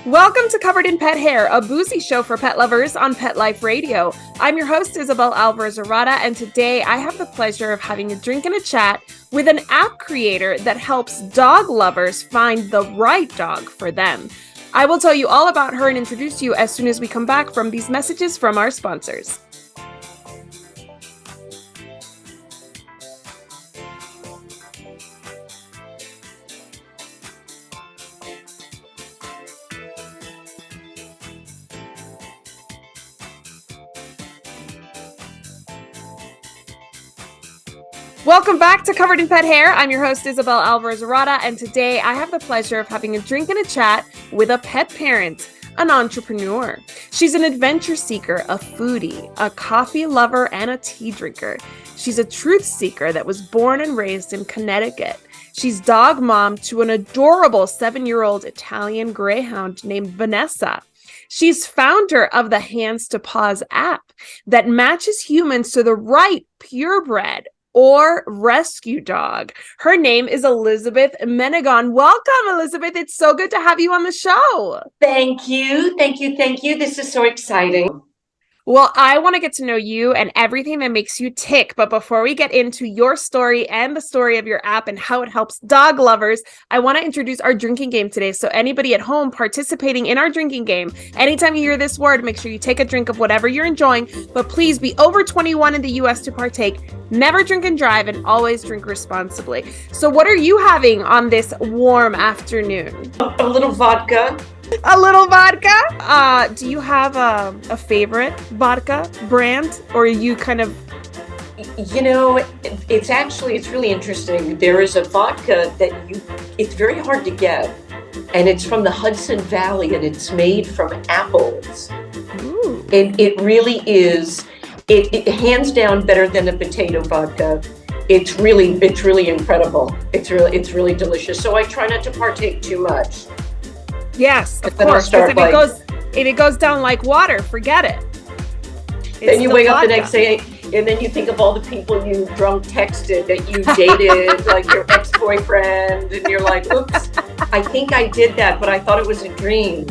Welcome to Covered in Pet Hair, a boozy show for pet lovers on Pet Life Radio. I'm your host, Isabel Alvarez-Arrada, and today I have the pleasure of having a drink and a chat with an app creator that helps dog lovers find the right dog for them. I will tell you all about her and introduce you as soon as we come back from these messages from our sponsors. Welcome back to Covered in Pet Hair. I'm your host, Isabel Alvarez-Arrada, and today I have the pleasure of having a drink and a chat with a pet parent, an entrepreneur. She's an adventure seeker, a foodie, a coffee lover, and a tea drinker. She's a truth seeker that was born and raised in Connecticut. She's dog mom to an adorable 7-year-old Italian greyhound named Vanessa. She's founder of the Hands2Paws App that matches humans to the right purebred or rescue dog. Her name is Elizabeth Menegon. Welcome, Elizabeth. It's so good to have you on the show. Thank you. This is so exciting. Well, I want to get to know you and everything that makes you tick. But before we get into your story and the story of your app and how it helps dog lovers, I want to introduce our drinking game today. So anybody at home participating in our drinking game, anytime you hear this word, make sure you take a drink of whatever you're enjoying. But please be over 21 in the U.S. to partake. Never drink and drive, and always drink responsibly. So what are you having on this warm afternoon? A little vodka. A little vodka? Do you have a favorite vodka brand, or are you kind of... You know, it's really interesting. There is a vodka that it's very hard to get, and it's from the Hudson Valley, and it's made from apples. Ooh. And it really is, it hands down better than a potato vodka. It's really incredible. It's really delicious. So I try not to partake too much. Yes, of course, because if it goes down like water, forget it. Then you wake up the next day and then you think of all the people you drunk texted that you dated, like your ex-boyfriend, and you're like, oops, I think I did that, but I thought it was a dream.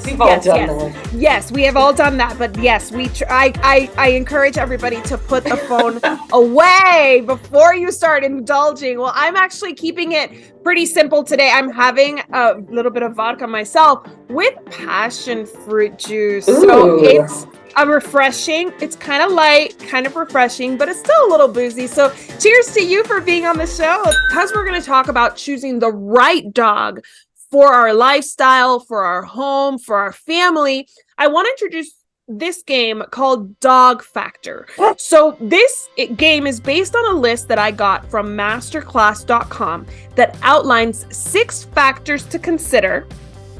We've all done that. Yes, we have all done that. But yes, I encourage everybody to put the phone away before you start indulging. Well, I'm actually keeping it pretty simple today. I'm having a little bit of vodka myself with passion fruit juice. Ooh. So it's refreshing. It's kind of light, kind of refreshing, but it's still a little boozy. So cheers to you for being on the show. Because we're going to talk about choosing the right dog for our lifestyle, for our home, for our family, I want to introduce this game called Dog Factor. So this game is based on a list that I got from masterclass.com that outlines 6 factors to consider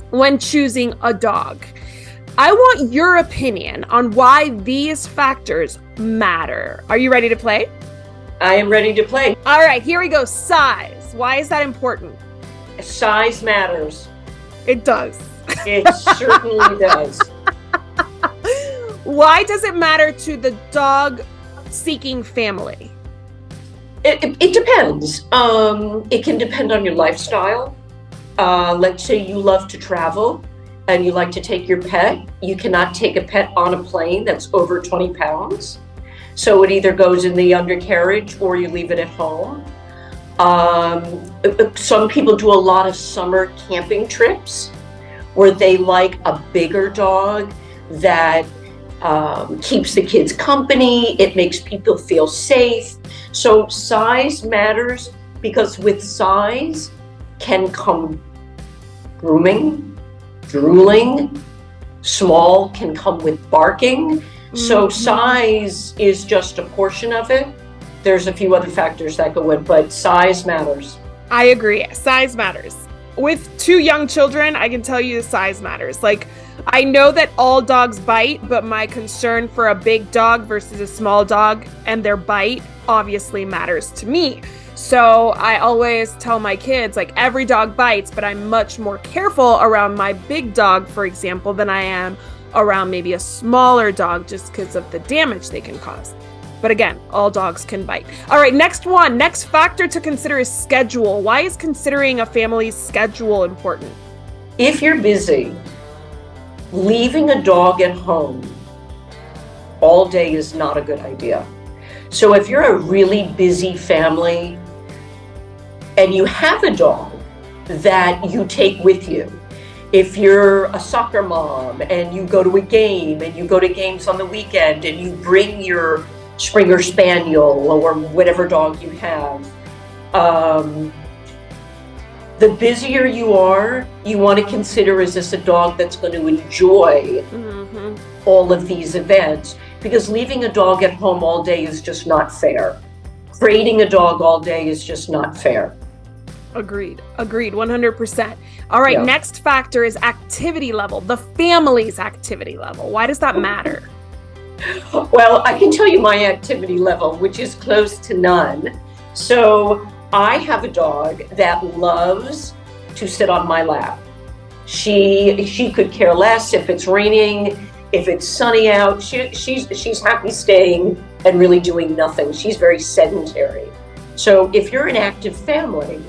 when choosing a dog. I want your opinion on why these factors matter. Are you ready to play? I am ready to play. All right, here we go. Size. Why is that important? Size matters. It does. It certainly does. Why does it matter to the dog-seeking family? It depends. It can depend on your lifestyle. Let's say you love to travel and you like to take your pet. You cannot take a pet on a plane that's over 20 pounds. So it either goes in the undercarriage or you leave it at home. Some people do a lot of summer camping trips where they like a bigger dog that keeps the kids company. It makes people feel safe. So size matters because with size can come grooming, drooling. Small can come with barking. So size is just a portion of it. There's a few other factors that go in, but size matters. I agree. Size matters. With 2 young children, I can tell you the size matters. Like, I know that all dogs bite, but my concern for a big dog versus a small dog and their bite obviously matters to me. So I always tell my kids, like, every dog bites, but I'm much more careful around my big dog, for example, than I am around maybe a smaller dog just because of the damage they can cause. But again, all dogs can bite. All right, next factor to consider is schedule. Why is considering a family's schedule important? If you're busy, leaving a dog at home all day is not a good idea. So if you're a really busy family and you have a dog that you take with you, if you're a soccer mom and you go to a game and you go to games on the weekend and you bring your Springer Spaniel or whatever dog you have, the busier you are, you want to consider, is this a dog that's going to enjoy all of these events? Because leaving a dog at home all day is just not fair. Creating a dog all day is just not fair. Agreed, 100%. All right, next factor is activity level, the family's activity level. Why does that matter? Well, I can tell you my activity level, which is close to none. So I have a dog that loves to sit on my lap. She could care less if it's raining, if it's sunny out. She's happy staying and really doing nothing. She's very sedentary. So if you're an active family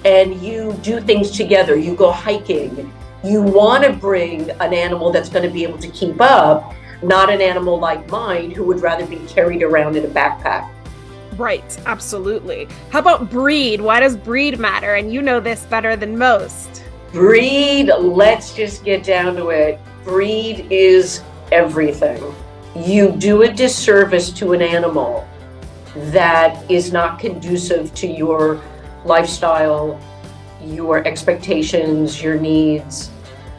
and you do things together, you go hiking, you want to bring an animal that's going to be able to keep up, not an animal like mine who would rather be carried around in a backpack. Right, absolutely. How about breed? Why does breed matter? And you know this better than most. Breed, let's just get down to it. Breed is everything. You do a disservice to an animal that is not conducive to your lifestyle, your expectations, your needs,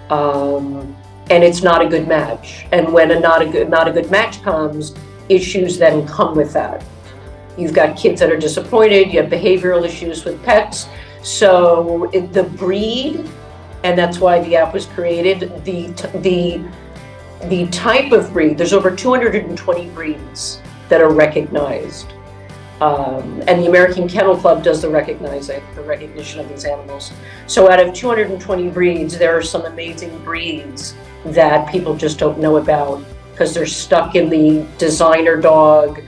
and it's not a good match. And when not a good match comes, issues then come with that. You've got kids that are disappointed, you have behavioral issues with pets. So the breed, and that's why the app was created, the type of breed, there's over 220 breeds that are recognized. And the American Kennel Club does the recognition of these animals. So out of 220 breeds, there are some amazing breeds that people just don't know about because they're stuck in the designer dog,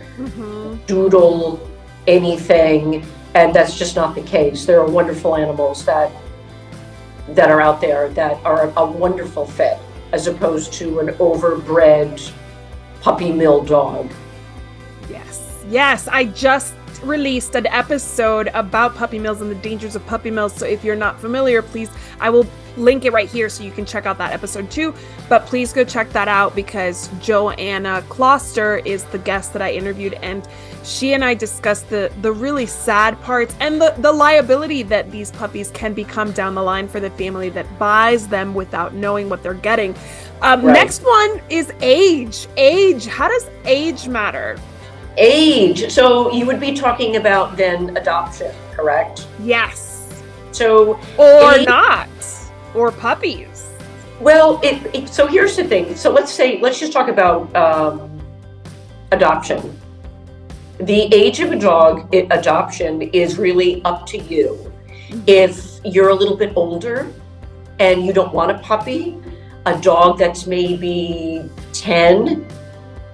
doodle, anything, and that's just not the case. There are wonderful animals that are out there that are a wonderful fit, as opposed to an overbred puppy mill dog. Yes, I just released an episode about puppy mills and the dangers of puppy mills. So if you're not familiar, please, I will link it right here so you can check out that episode too. But please go check that out because Joanna Kloster is the guest that I interviewed, and she and I discussed the really sad parts and the liability that these puppies can become down the line for the family that buys them without knowing what they're getting. Right. Next one is age. How does age matter? Age. So you would be talking about then adoption, correct? Yes. So or not, or puppies. Well, so here's the thing. So let's just talk about adoption. The age of a dog adoption is really up to you. If you're a little bit older and you don't want a puppy, a dog that's maybe 10,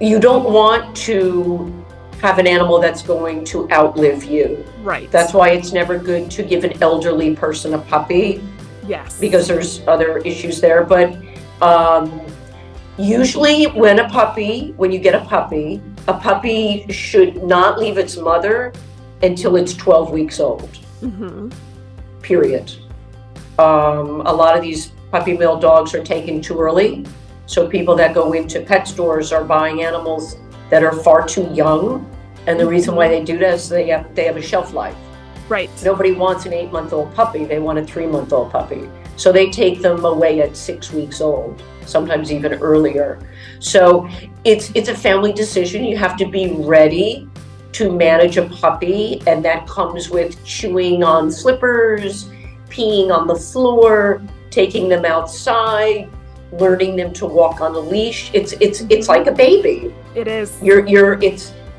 you don't want to have an animal that's going to outlive you. Right. That's why it's never good to give an elderly person a puppy. Yes. Because there's other issues there. But usually when you get a puppy should not leave its mother until it's 12 weeks old. Period. A lot of these puppy mill dogs are taken too early. So people that go into pet stores are buying animals that are far too young, and the reason why they do that is they have a shelf life. Right. Nobody wants an 8-month-old puppy; they want a 3-month-old puppy. So they take them away at 6 weeks old, sometimes even earlier. So it's a family decision. You have to be ready to manage a puppy, and that comes with chewing on slippers, peeing on the floor, taking them outside, learning them to walk on a leash. It's like a baby. It is.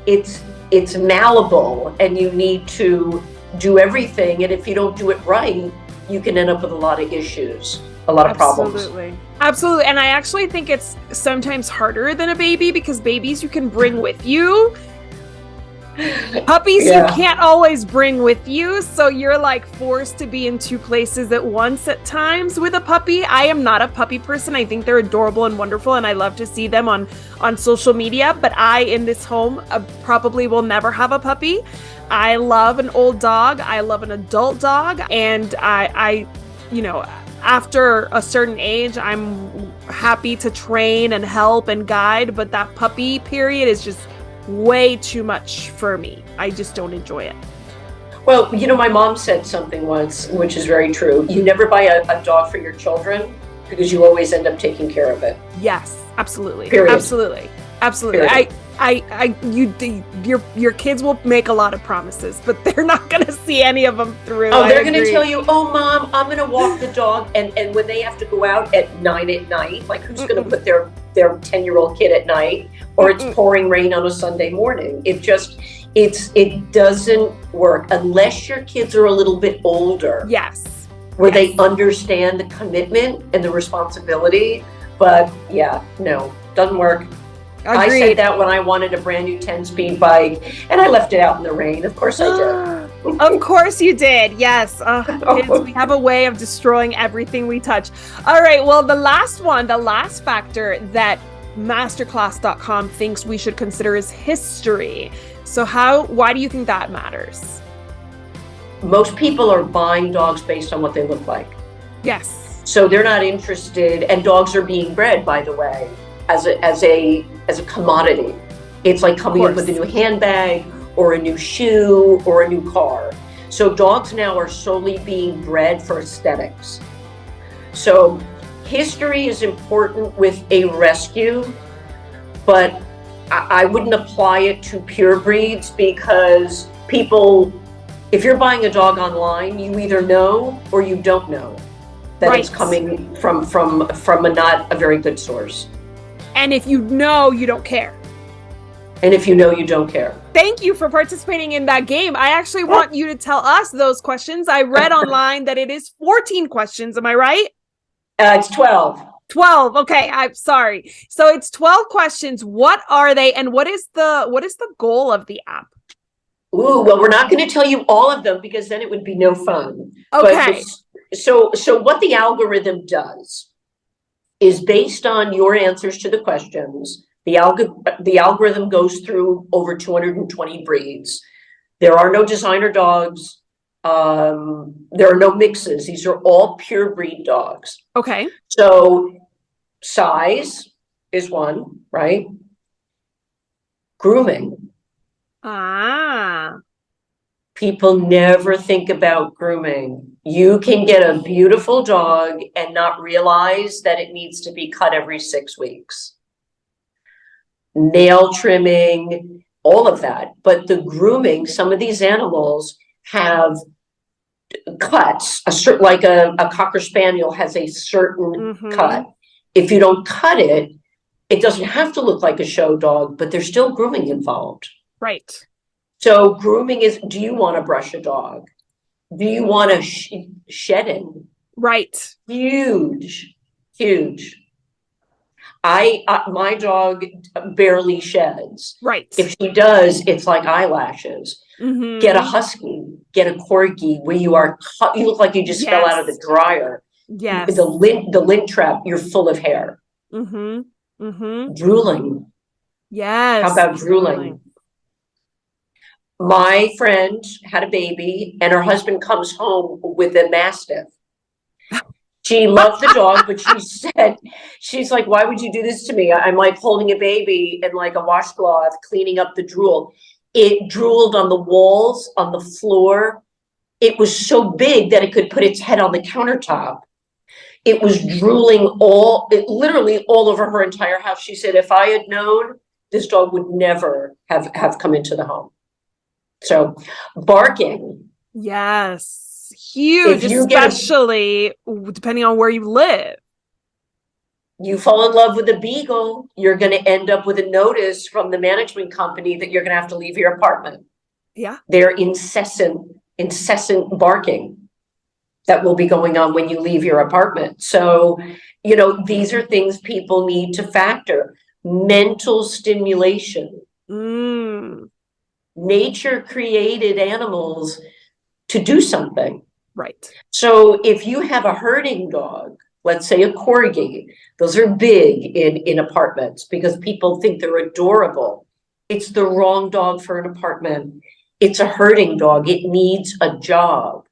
It's malleable, and you need to do everything. And if you don't do it right, you can end up with a lot of issues, a lot of problems. Absolutely. And I actually think it's sometimes harder than a baby because babies you can bring with you. Puppies you Yeah. can't always bring with you, so you're like forced to be in two places at once at times with a puppy. I am not a puppy person. I think they're adorable and wonderful, and I love to see them on social media, but I in this home probably will never have a puppy. I love an old dog. I love an adult dog, and I you know, after a certain age, I'm happy to train and help and guide, but that puppy period is just way too much for me. I just don't enjoy it. Well, my mom said something once, which is very true. You never buy a dog for your children because you always end up taking care of it. Yes, absolutely. Period. Absolutely. Absolutely. Your kids will make a lot of promises, but they're not going to see any of them through. Oh, they're going to tell you, oh, Mom, I'm going to walk the dog. And when they have to go out at 9 at night, like who's going to put their 10-year-old kid at night, or it's pouring rain on a Sunday morning? It doesn't work unless your kids are a little bit older. Yes. Where they understand the commitment and the responsibility. But yeah, no, doesn't work. Agreed. I said that when I wanted a brand new 10-speed bike, and I left it out in the rain. Of course I did. Of course you did. Yes. Kids, we have a way of destroying everything we touch. All right. Well, the last factor that masterclass.com thinks we should consider is history. So why do you think that matters? Most people are buying dogs based on what they look like. Yes. So they're not interested, and dogs are being bred, by the way, as a commodity. It's like coming in with a new handbag or a new shoe or a new car. So dogs now are solely being bred for aesthetics. So history is important with a rescue, but I wouldn't apply it to pure breeds, because people, if you're buying a dog online, you either know or you don't know that it's coming from a not a very good source. And if you know, you don't care. And if you know, you don't care. Thank you for participating in that game. I actually want you to tell us those questions. I read online that it is 14 questions. Am I right? It's 12. 12. Okay, I'm sorry. So it's 12 questions. What are they, and what is the goal of the app? Ooh, well, we're not going to tell you all of them because then it would be no fun. Okay. But so what the algorithm does is, based on your answers to the questions, the algorithm goes through over 220 breeds. There are no designer dogs. There are no mixes. These are all pure breed dogs. Okay. So size is one, right? Grooming. People never think about grooming. You can get a beautiful dog and not realize that it needs to be cut every 6 weeks. Nail trimming, all of that. But the grooming, some of these animals have cuts, like a Cocker Spaniel has a certain cut. If you don't cut it, it doesn't have to look like a show dog, but there's still grooming involved. Right. So grooming is, do you want to brush a dog? Do you want to shedding? Right. Huge. My dog barely sheds. Right. If she does, it's like eyelashes. Get a husky, get a corgi, where you look like you just fell out of the dryer. Yes. The lint trap, you're full of hair. Drooling. Yes. How about drooling? My friend had a baby, and her husband comes home with a Mastiff. She loved the dog, but she's like, why would you do this to me? I'm like holding a baby in like a washcloth, cleaning up the drool. It drooled on the walls, on the floor. It was so big that it could put its head on the countertop. It was drooling literally all over her entire house. She said, if I had known, this dog would never have come into the home. So barking. Yes. Huge, especially depending on where you live. You fall in love with a beagle, you're going to end up with a notice from the management company that you're going to have to leave your apartment. Yeah. Their incessant barking that will be going on when you leave your apartment. So, these are things people need to factor. Mental stimulation. Nature created animals to do something. Right. So if you have a herding dog, let's say a corgi, those are big in apartments because people think they're adorable. It's the wrong dog for an apartment. It's a herding dog. It needs a job.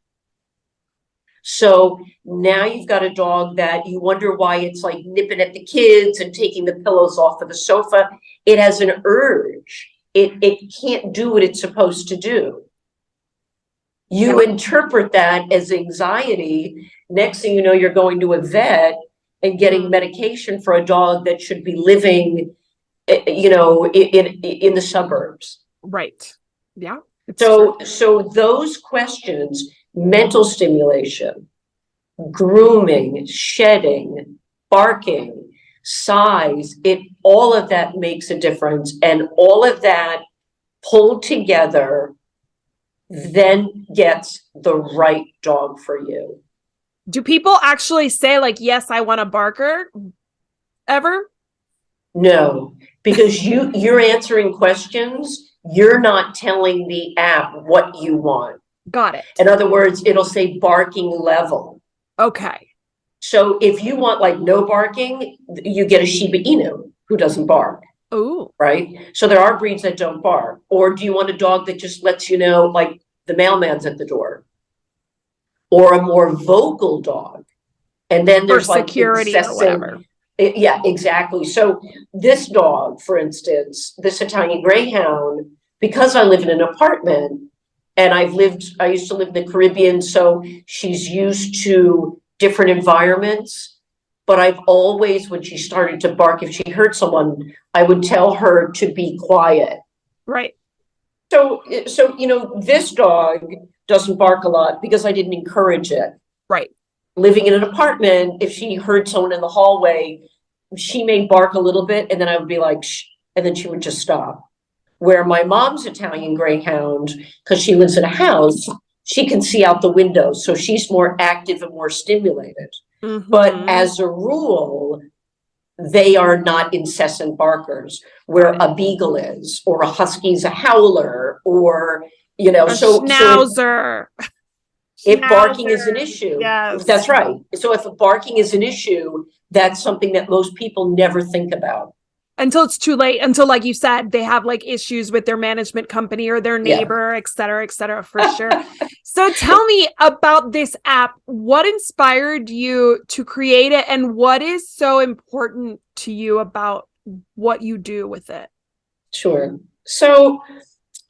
So now you've got a dog that you wonder why it's like nipping at the kids and taking the pillows off of the sofa. It has an urge. It can't do what it's supposed to do. You interpret that as anxiety. Next thing you know, you're going to a vet and getting medication for a dog that should be living, in the suburbs. Right. Yeah. So those questions, mental stimulation, grooming, shedding, barking, size, all of that makes a difference. And all of that pulled together then gets the right dog for you. Do people actually say like, yes, I want a barker ever? No, because you're answering questions. You're not telling the app what you want. Got it. In other words, it'll say barking level. Okay. So if you want like no barking, you get a Shiba Inu who doesn't bark. Ooh. Right? So there are breeds that don't bark. Or do you want a dog that just lets you know, like the mailman's at the door? Or a more vocal dog? And then there's for like security or whatever. Yeah, exactly. So this dog, for instance, this Italian Greyhound, because I live in an apartment and I used to live in the Caribbean, so she's used to different environments. But I've always, when she started to bark, if she heard someone, I would tell her to be quiet. Right. So, this dog doesn't bark a lot because I didn't encourage it. Right. Living in an apartment, if she heard someone in the hallway, she may bark a little bit and then I would be like, shh, and then she would just stop. Where my mom's Italian Greyhound, because she lives in a house, she can see out the window. So she's more active and more stimulated. Mm-hmm. But as a rule, they are not incessant barkers, where a beagle is, or a husky's a howler, or, a schnauzer. If barking is an issue, yes. That's right. So if barking is an issue, that's something that most people never think about. Until it's too late, until, like you said, they have like issues with their management company or their neighbor, et cetera, for sure. So tell me about this app. What inspired you to create it, and what is so important to you about what you do with it? Sure. So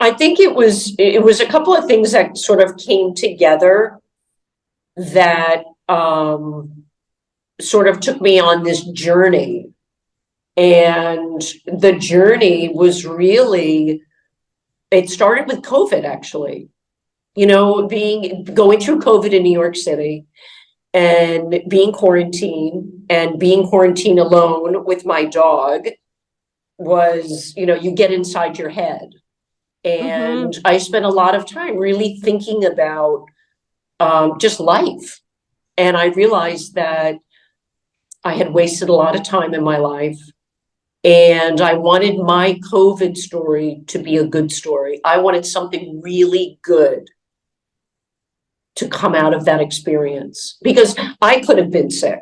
I think it was a couple of things that sort of came together that sort of took me on this journey. And the journey was really, it started with COVID, actually. Going through COVID in New York City and being quarantined alone with my dog was, you get inside your head. And I spent a lot of time really thinking about just life. And I realized that I had wasted a lot of time in my life. And I wanted my COVID story to be a good story. I wanted something really good to come out of that experience, because I could have been sick.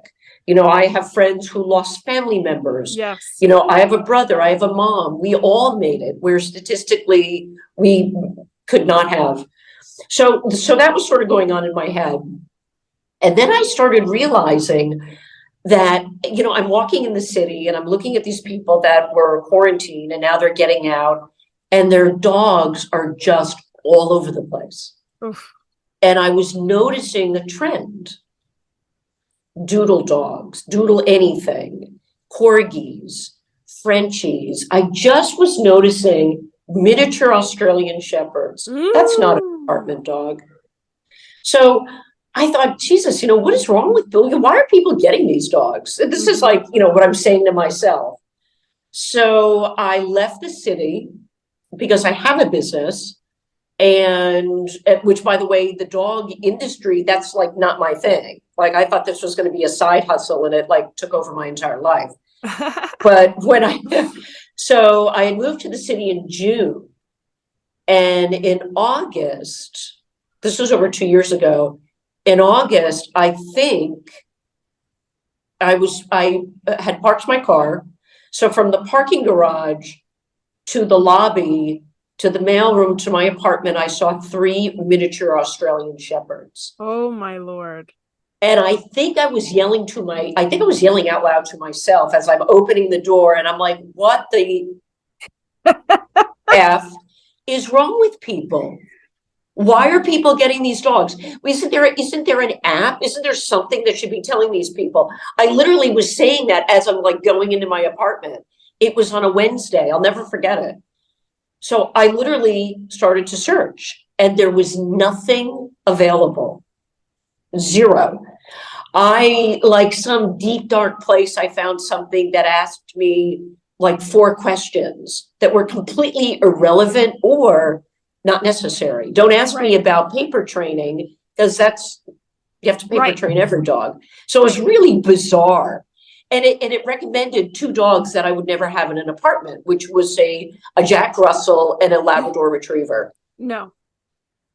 I have friends who lost family members. Yes. I have a brother, I have a mom. We all made it where statistically we could not have. So that was sort of going on in my head. And then I started realizing that, I'm walking in the city and I'm looking at these people that were quarantined and now they're getting out and their dogs are just all over the place. Oof. And I was noticing a trend. Doodle dogs, doodle anything, corgis, Frenchies. I just was noticing miniature Australian shepherds. That's not an apartment dog. So I thought, Jesus, what is wrong with people? Why are people getting these dogs? This is like, what I'm saying to myself. So I left the city because I have a business, and which, by the way, the dog industry, that's like not my thing. Like I thought this was going to be a side hustle, and it like took over my entire life. But so I had moved to the city in June. And in August, this was over 2 years ago, in August, I think I had parked my car. So from the parking garage to the lobby, to the mailroom, to my apartment, I saw 3 miniature Australian Shepherds. Oh my Lord. And I think I was yelling out loud to myself as I'm opening the door, and I'm like, what the F is wrong with people? Why are people getting these dogs? Isn't there an app? Isn't there something that should be telling these people? I literally was saying that as I'm like going into my apartment. It was on a Wednesday. I'll never forget it. So I literally started to search, and there was nothing available. Zero. I, like some deep, dark place, I found something that asked me like 4 questions that were completely irrelevant or not necessary. Don't ask me about paper training, because you have to paper train every dog. So it was really bizarre. And it recommended 2 dogs that I would never have in an apartment, which was a Jack Russell and a Labrador Retriever. No.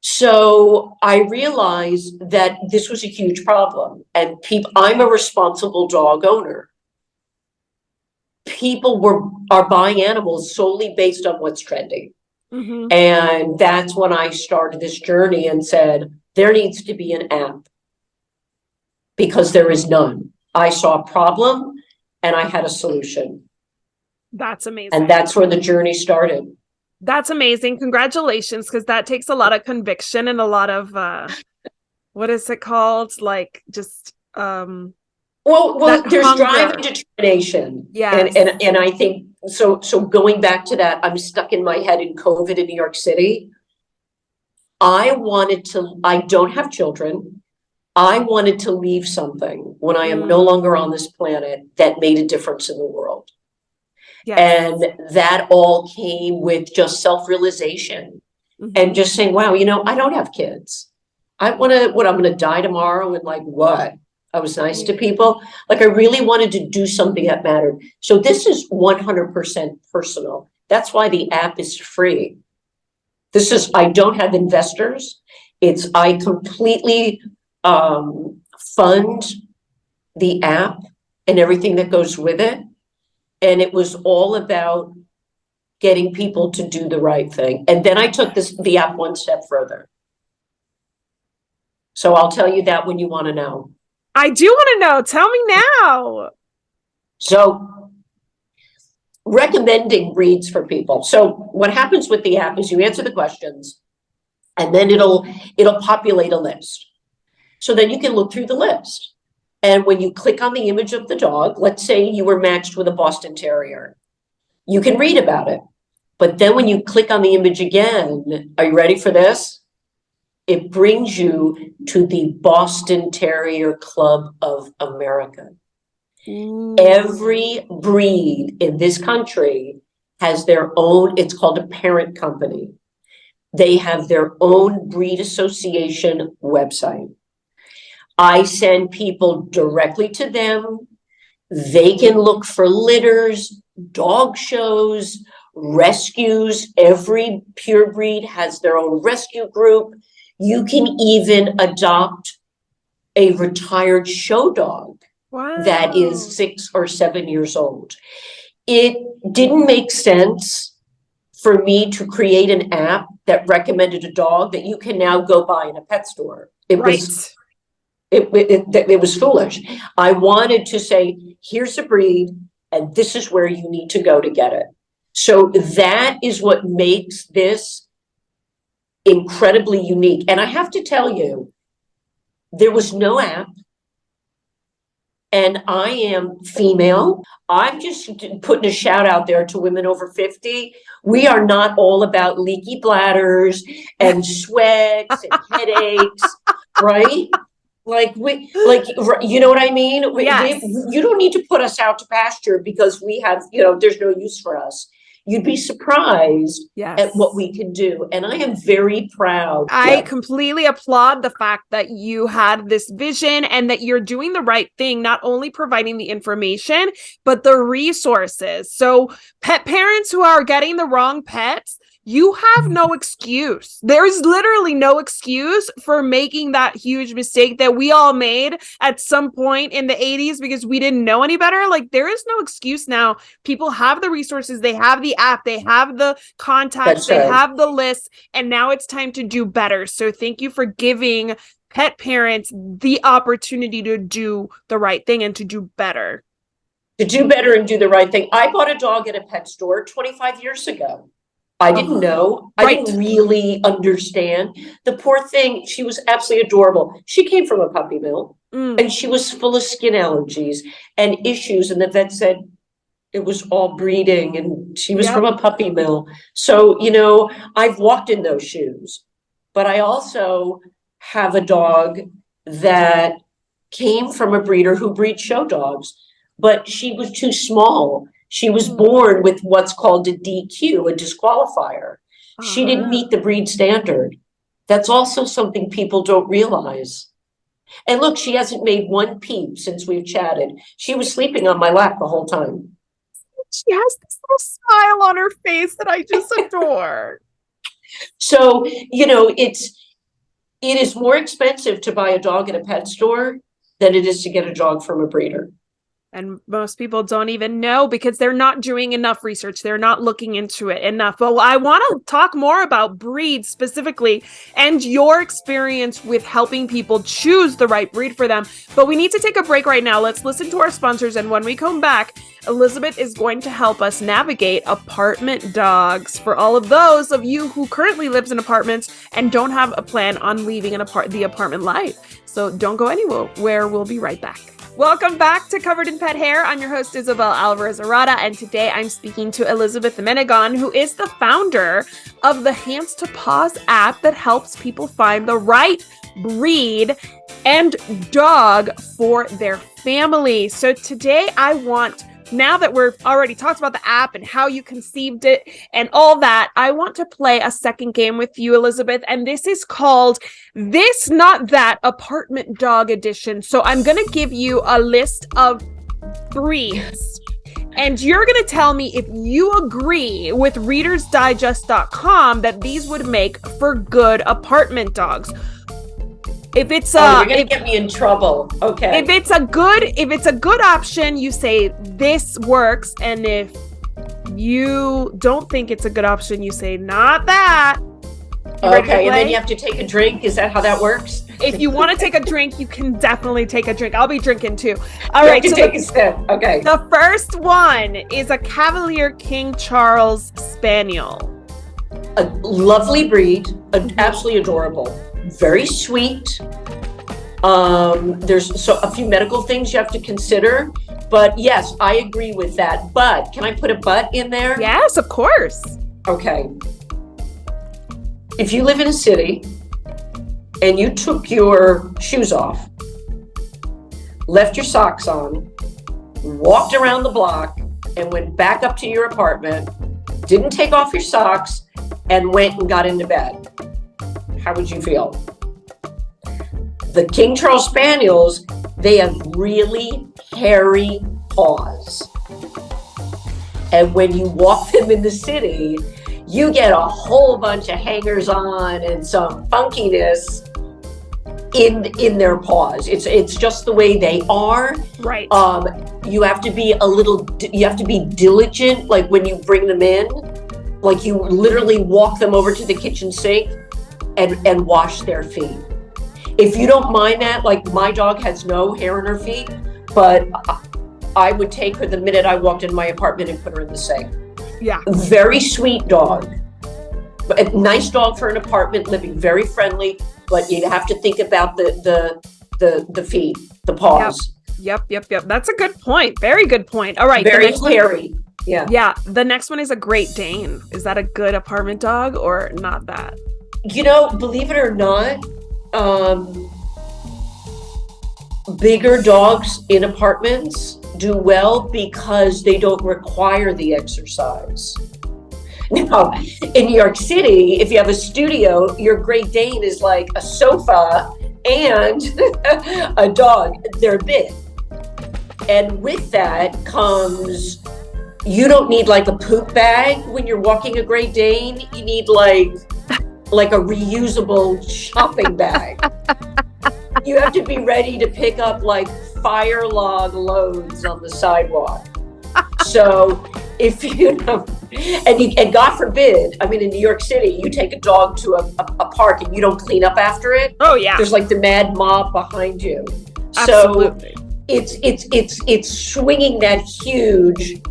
So I realized that this was a huge problem, and I'm a responsible dog owner. People are buying animals solely based on what's trending. Mm-hmm. And that's when I started this journey and said, there needs to be an app, because there is none. I saw a problem and I had a solution. That's amazing. And that's where the journey started. That's amazing. Congratulations, because that takes a lot of conviction and a lot of what is it called? Like just well, there's hunger. Drive and determination. Yes. And I think so going back to that, I'm stuck in my head in COVID in New York City. I don't have children. I wanted to leave something when I am no longer on this planet that made a difference in the world. Yes. And that all came with just self-realization and just saying, wow, I don't have kids. I'm going to die tomorrow, and like, what? I was nice to people. Like, I really wanted to do something that mattered. So this is 100% personal. That's why the app is free. I don't have investors. I completely fund the app and everything that goes with it. And it was all about getting people to do the right thing. And then I took the app one step further. So I'll tell you that when you want to know. I do want to know. Tell me now. So recommending breeds for people. So what happens with the app is you answer the questions, and then it'll populate a list. So then you can look through the list. And when you click on the image of the dog, let's say you were matched with a Boston Terrier, you can read about it. But then when you click on the image again, are you ready for this? It brings you to the Boston Terrier Club of America. Every breed in this country has their own, it's called a parent company. They have their own breed association website. I send people directly to them. They can look for litters, dog shows, rescues. Every pure breed has their own rescue group. You can even adopt a retired show dog that is 6 or 7 years old. It didn't make sense for me to create an app that recommended a dog that you can now go buy in a pet store. It was foolish. I wanted to say, here's a breed, and this is where you need to go to get it. So that is what makes this incredibly unique. And I have to tell you, there was no app, and I am female. I'm just putting a shout out there to women over 50. We are not all about leaky bladders and sweats and headaches, right? You know what I mean? Yes. You don't need to put us out to pasture because we have, there's no use for us. You'd be surprised at what we can do. And I am very proud. I completely applaud the fact that you had this vision and that you're doing the right thing, not only providing the information, but the resources. So pet parents who are getting the wrong pets, you have no excuse. There's literally no excuse for making that huge mistake that we all made at some point in the 80s because we didn't know any better. Like, there is no excuse now. People have the resources, they have the app, they have the contacts, they have the list, and now it's time to do better. So thank you for giving pet parents the opportunity to do the right thing and to do better. To do better and do the right thing. I bought a dog at a pet store 25 years ago. I didn't know. I didn't really understand. The poor thing, she was absolutely adorable. She came from a puppy mill and she was full of skin allergies and issues. And the vet said it was all breeding and she was from a puppy mill. So, you know, I've walked in those shoes, but I also have a dog that came from a breeder who breeds show dogs, but she was too small. She was born with what's called a DQ, a disqualifier. She didn't meet the breed standard. That's also something people don't realize. And look, she hasn't made one peep since we've chatted. She was sleeping on my lap the whole time. She has this little smile on her face that I just adore. So, you know, it is more expensive to buy a dog at a pet store than it is to get a dog from a breeder. And most people don't even know because they're not doing enough research. They're not looking into it enough. But I want to talk more about breeds specifically and your experience with helping people choose the right breed for them. But we need to take a break right now. Let's listen to our sponsors. And when we come back, Elizabeth is going to help us navigate apartment dogs for all of those of you who currently lives in apartments and don't have a plan on leaving the apartment life. So don't go anywhere. We'll be right back. Welcome back to Covered in Pet Hair. I'm your host, Isabel Alvarez-Arada, and today I'm speaking to Elizabeth Menegon, who is the founder of the Hands2Paws app that helps people find the right breed and dog for their family. So today now that we've already talked about the app and how you conceived it and all that, I want to play a second game with you, Elizabeth. And this is called This Not That Apartment Dog Edition. So I'm going to give you a list of breeds. And you're going to tell me if you agree with ReadersDigest.com that these would make for good apartment dogs. If it's you're gonna get me in trouble. Okay. If it's a good option, you say this works, and if you don't think it's a good option, you say not that. Okay, and then you have to take a drink. Is that how that works? If you want to take a drink, you can definitely take a drink. I'll be drinking too. All right, so take a sip. Okay. The first one is a Cavalier King Charles Spaniel. A lovely breed, absolutely adorable. Very sweet. There's a few medical things you have to consider, but yes, I agree with that. But can I put a but in there? Yes, of course. Okay. If you live in a city and you took your shoes off, left your socks on, walked around the block and went back up to your apartment, didn't take off your socks and went and got into bed, how would you feel? The King Charles Spaniels, they have really hairy paws. And when you walk them in the city, you get a whole bunch of hangers on and some funkiness in their paws. It's just the way they are. Right. You have to be diligent, like when you bring them in, like you literally walk them over to the kitchen sink and wash their feet. If you don't mind that, like my dog has no hair in her feet, but I would take her the minute I walked into my apartment and put her in the sink. Yeah. Very sweet dog. A nice dog for an apartment, living very friendly, but you have to think about the feet, the paws. Yep. That's a good point. Very good point. All right. Very hairy. Yeah. Yeah. The next one is a Great Dane. Is that a good apartment dog or not that? You know, believe it or not, bigger dogs in apartments do well because they don't require the exercise. Now, in New York City, if you have a studio, your Great Dane is like a sofa and a dog. They're big. And with that comes you don't need like a poop bag when you're walking a Great Dane. You need like a reusable shopping bag. You have to be ready to pick up like fire log loads on the sidewalk. So if you know, and God forbid, I mean, in New York City, you take a dog to a park and you don't clean up after it. Oh yeah. There's like the mad mob behind you. Absolutely. So it's swinging that huge,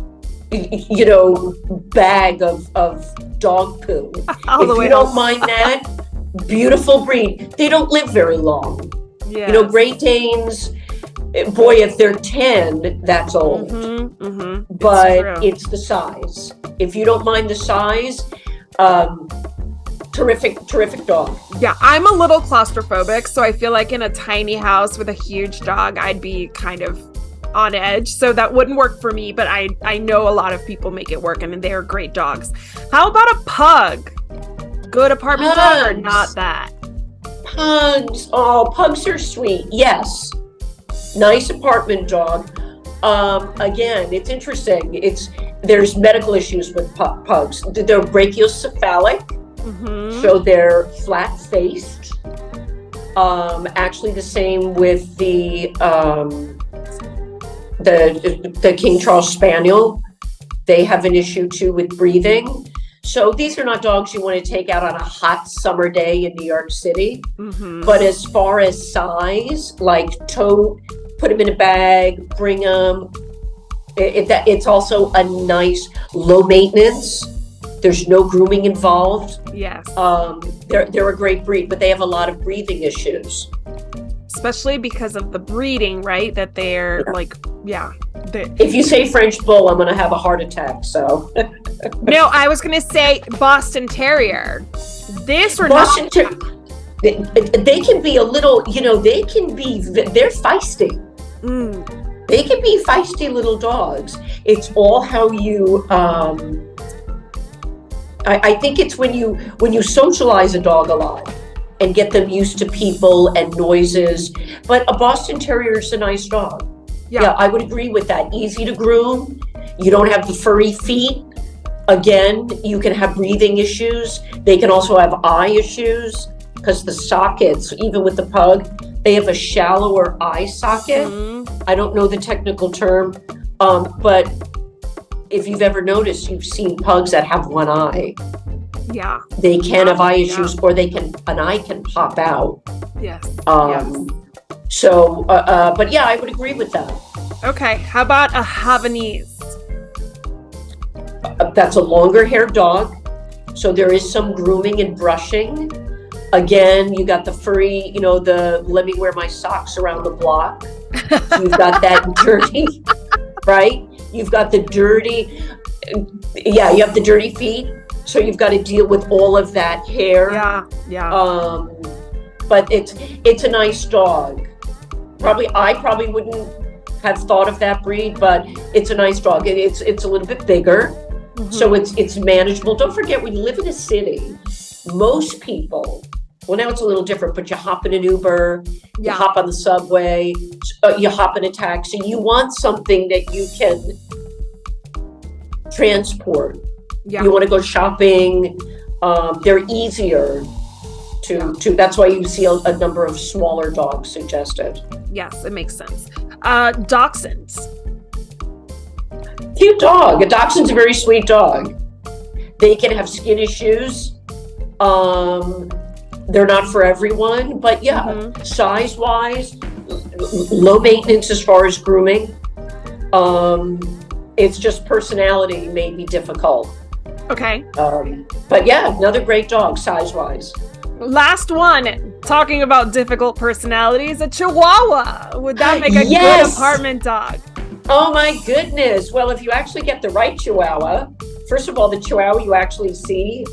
you know, bag of dog poo. All the If way you don't home. mind that, beautiful breed. They don't live very long. Yeah. You know, Great Danes, boy, if they're 10, that's old. But it's the size. If you don't mind the size, terrific dog. Yeah, I'm a little claustrophobic, so I feel like in a tiny house with a huge dog, I'd be kind of on edge. So that wouldn't work for me, but I know a lot of people make it work, and they're great dogs. How about a pug? Good apartment dog or not that? Pugs. Oh, pugs are sweet. Yes. Nice apartment dog. Again, it's interesting. There's medical issues with pugs. They're brachiocephalic, so they're flat-faced. Actually, the same with the King Charles Spaniel. They have an issue too with breathing. So these are not dogs you want to take out on a hot summer day in New York City. But as far as size, like tote, put them in a bag, bring them. It's also a nice low maintenance. There's no grooming involved. Yes. They're a great breed, but they have a lot of breathing issues. Especially because of the breeding, right? That they're If you say French bull, I'm going to have a heart attack. So. No, I was going to say Boston Terrier. This or Boston not? They can be a little, you know, they're feisty. They can be feisty little dogs. It's all how you, I think it's when you socialize a dog a lot and get them used to people and noises. But a Boston Terrier is a nice dog. Yeah, I would agree with that. Easy to groom. You don't have the furry feet. Again, you can have breathing issues. They can also have eye issues because the sockets, even with the pug, they have a shallower eye socket. I don't know the technical term, but if you've ever noticed, you've seen pugs that have one eye. Yeah. They can have eye issues, or an eye can pop out. Yes. So, but yeah, I would agree with that. Okay. How about a Havanese? That's a longer haired dog. So there is some grooming and brushing. Again, you got the furry, you know, let me wear my socks around the block. So you've got that dirty, right? You've got the dirty, you have the dirty feet. So you've got to deal with all of that hair. Yeah. But it's a nice dog. I probably wouldn't have thought of that breed, but it's a nice dog. It's a little bit bigger, so it's manageable. Don't forget, when you live in a city, most people, well, now it's a little different, but you hop in an Uber, you hop on the subway, you hop in a taxi. You want something that you can transport. You want to go shopping. They're easier to. That's why you see a number of smaller dogs suggested. Yes, it makes sense. Dachshunds. Cute dog. A dachshund's a very sweet dog. They can have skin issues. They're not for everyone, but size-wise, low maintenance as far as grooming. It's just personality may be difficult. Okay. But yeah, another great dog, size-wise. Last one, talking about difficult personalities, a Chihuahua. Would that make a good apartment dog? Oh my goodness. Well, if you actually get the right Chihuahua, first of all, the Chihuahua you actually see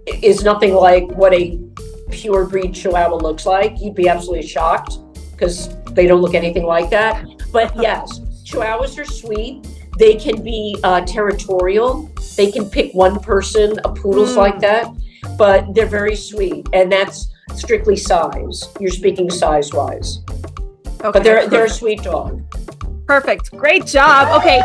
is nothing like what a pure breed Chihuahua looks like. You'd be absolutely shocked because they don't look anything like that. But yes, Chihuahuas are sweet. They can be territorial. They can pick one person. A poodle's like that, but they're very sweet. And that's strictly size. You're speaking size-wise. Okay, but they're a sweet dog. Perfect. Great job. Okay.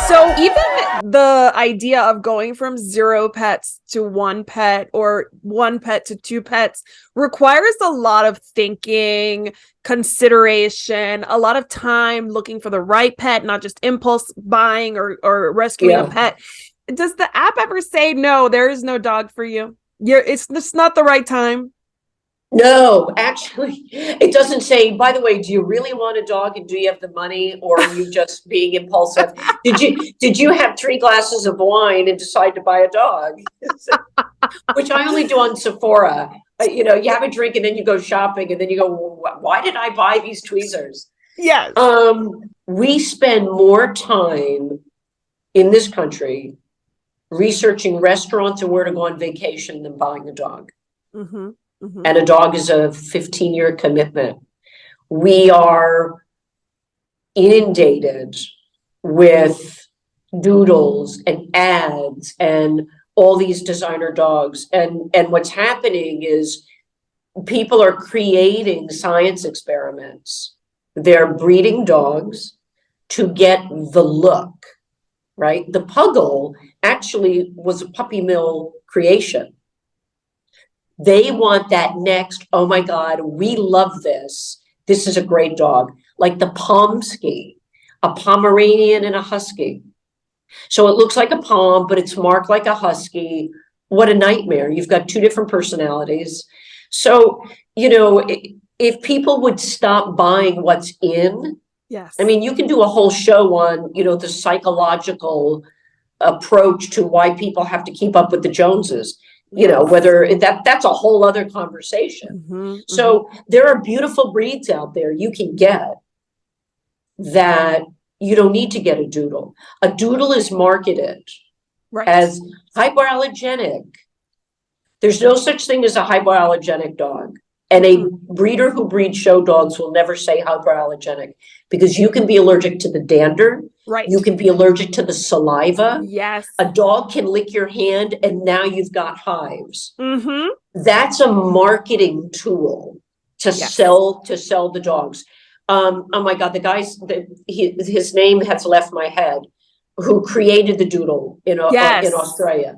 So even the idea of going from 0 pets to 1 pet or 1 pet to 2 pets requires a lot of thinking, consideration, a lot of time looking for the right pet, not just impulse buying or rescuing a pet. Does the app ever say, no, there is no dog for you? It's not the right time. No, actually, it doesn't say, by the way, do you really want a dog and do you have the money, or are you just being impulsive? Did you have 3 glasses of wine and decide to buy a dog? Which I only do on Sephora. You know, you have a drink and then you go shopping and then you go, why did I buy these tweezers? Yes. We spend more time in this country researching restaurants and where to go on vacation than buying a dog. Mm-hmm. Mm-hmm. And a dog is a 15-year commitment. We are inundated with doodles and ads and all these designer dogs. And what's happening is people are creating science experiments. They're breeding dogs to get the look, right? The Puggle actually was a puppy mill creation. They want that next, oh my God, we love this. This is a great dog. Like the Pomsky, a Pomeranian and a Husky. So it looks like a Pom, but it's marked like a Husky. What a nightmare. You've got 2 different personalities. So, you know, if people would stop buying what's in, yes. I mean, you can do a whole show on, you know, the psychological approach to why people have to keep up with the Joneses. You know, whether that's a whole other conversation. Mm-hmm, so there are beautiful breeds out there you can get that you don't need to get a doodle. A doodle is marketed as hypoallergenic. There's no such thing as a hypoallergenic dog. And a breeder who breeds show dogs will never say hypoallergenic, because you can be allergic to the dander. Right. You can be allergic to the saliva. Yes. A dog can lick your hand and now you've got hives. Mm-hmm. That's a marketing tool to sell the dogs. Oh my God, the guy's his name has left my head, who created the doodle in Australia.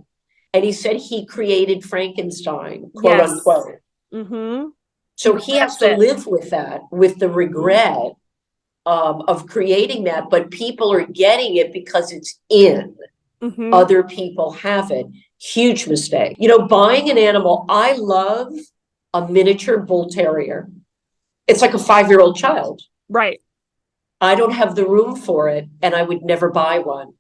And he said he created Frankenstein, quote unquote. Mm-hmm. So he has to live with that, with the regret of creating that, but people are getting it because it's in. Mm-hmm. Other people have it. Huge mistake. You know, buying an animal, I love a miniature bull terrier. It's like a 5-year-old child. Right. I don't have the room for it, and I would never buy one.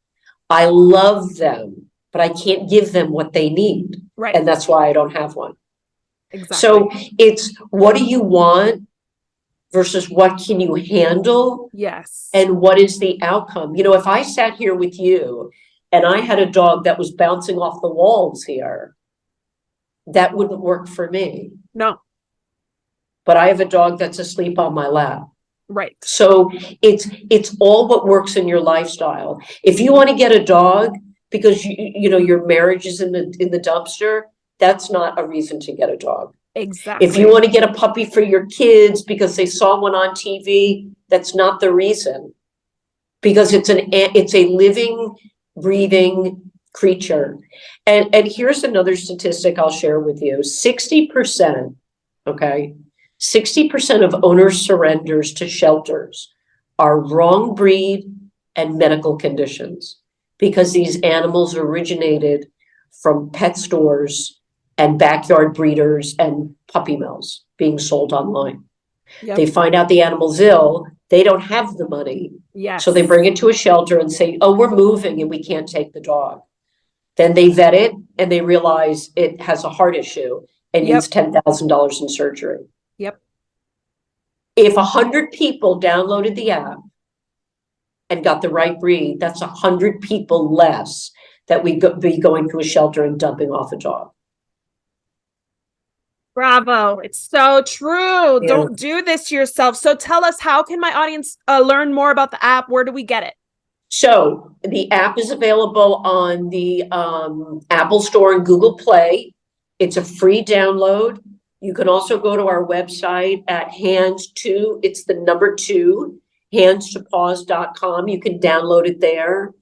I love them, but I can't give them what they need. Right. And that's why I don't have one. Exactly. So it's, what do you want versus what can you handle? Yes. And what is the outcome? You know, if I sat here with you and I had a dog that was bouncing off the walls here, that wouldn't work for me. No. But I have a dog that's asleep on my lap. Right. So it's all what works in your lifestyle. If you want to get a dog because you know your marriage is in the dumpster, that's not a reason to get a dog. Exactly. If you want to get a puppy for your kids because they saw one on TV, that's not the reason. Because it's a living, breathing creature. And here's another statistic I'll share with you. 60%, okay, 60% of owner surrenders to shelters are wrong breed and medical conditions, because these animals originated from pet stores and backyard breeders and puppy mills being sold online. Yep. They find out the animal's ill, they don't have the money. Yes. So they bring it to a shelter and say, oh, we're moving and we can't take the dog. Then they vet it and they realize it has a heart issue and needs $10,000 in surgery. Yep. If 100 people downloaded the app and got the right breed, that's 100 people less that we be going to a shelter and dumping off a dog. Bravo. It's so true. Yeah. Don't do this to yourself. So tell us, how can my audience learn more about the app? Where do we get it? So the app is available on the Apple Store and Google Play. It's a free download. You can also go to our website at Hands2, it's the number 2, Hands2Paws.com. You can download it there.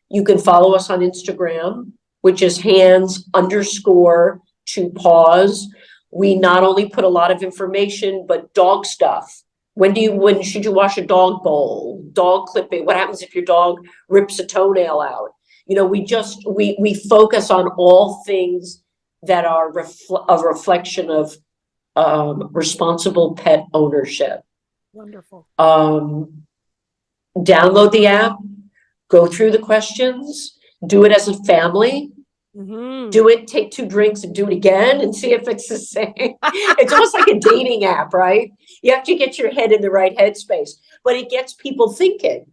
You can follow us on Instagram, which is hands_2paws. We not only put a lot of information, but dog stuff. When should you wash a dog bowl? Dog clipping. What happens if your dog rips a toenail out? We focus on all things that are a reflection of responsible pet ownership. Wonderful. Download the app, go through the questions, do it as a family. Mm-hmm. Do it, take 2 drinks and do it again and see if it's the same. It's almost like a dating app, right? You have to get your head in the right headspace, but it gets people thinking.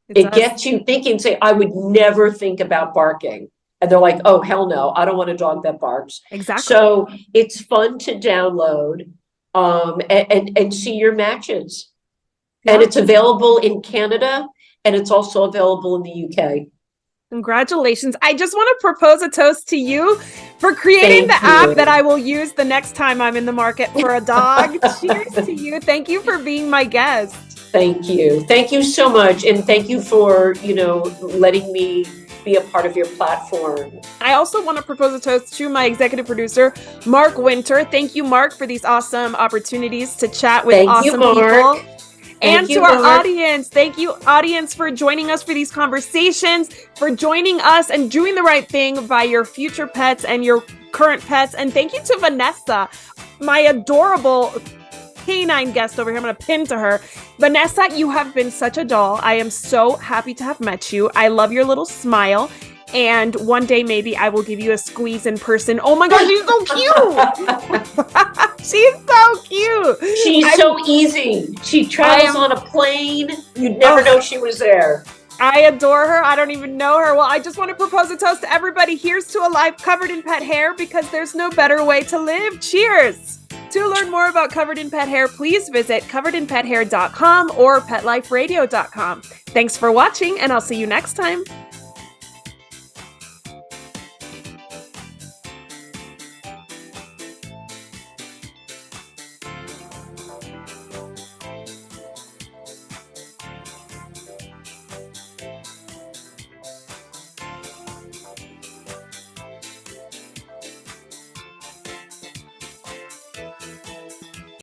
It gets you thinking, say, I would never think about barking. And they're like, oh, hell no, I don't want a dog that barks. Exactly. So it's fun to download and see your matches. Yeah. And it's available in Canada and it's also available in the UK. Congratulations. I just want to propose a toast to you for creating the app that I will use the next time I'm in the market for a dog. Cheers to you. Thank you for being my guest. Thank you. Thank you so much. And thank you for, letting me be a part of your platform. I also want to propose a toast to my executive producer, Mark Winter. Thank you, Mark, for these awesome opportunities to chat with awesome people. And to our audience, thank you, audience, for joining us for these conversations, for joining us and doing the right thing by your future pets and your current pets. And thank you to Vanessa, my adorable canine guest over here. I'm going to pin to her. Vanessa, you have been such a doll. I am so happy to have met you. I love your little smile. And one day, maybe I will give you a squeeze in person. Oh my gosh, she's so cute. She's so cute. She's so easy. She travels on a plane. You'd never know she was there. I adore her. I don't even know her. Well, I just want to propose a toast to everybody. Here's to a life covered in pet hair, because there's no better way to live. Cheers. To learn more about Covered in Pet Hair, please visit coveredinpethair.com or petliferadio.com. Thanks for watching, and I'll see you next time.